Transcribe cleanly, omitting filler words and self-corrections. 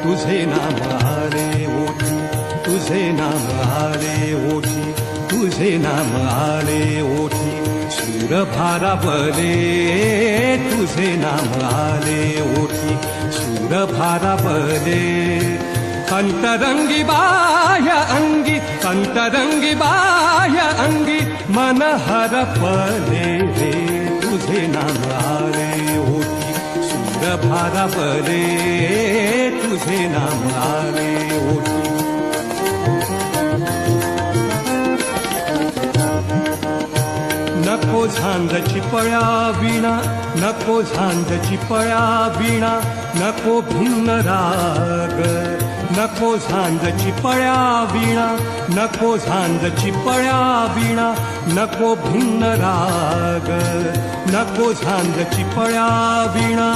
तुझे नाम आले ओठी, तुझे नाम आले ओठी, तुझे नाम आले ओठी, सूर भारावले तुझे नाम आले ओठी, सूर भारावले अंतरंगी बाह्य अंगी, अंतरंगी बाह्य अंगी, मन हरपले रे तुझे नाम आले ओठी, सूर भारावले तुझे नाम आले ओठी. नको झांजची पळ्या विणा, नको झांजची पळ्या विणा, नको भिन्न राग, नको झांजची पळ्या विणा, नको झांजची पळ्या विणा, नको भिन्न राग, नको झांजची पळ्या विणा.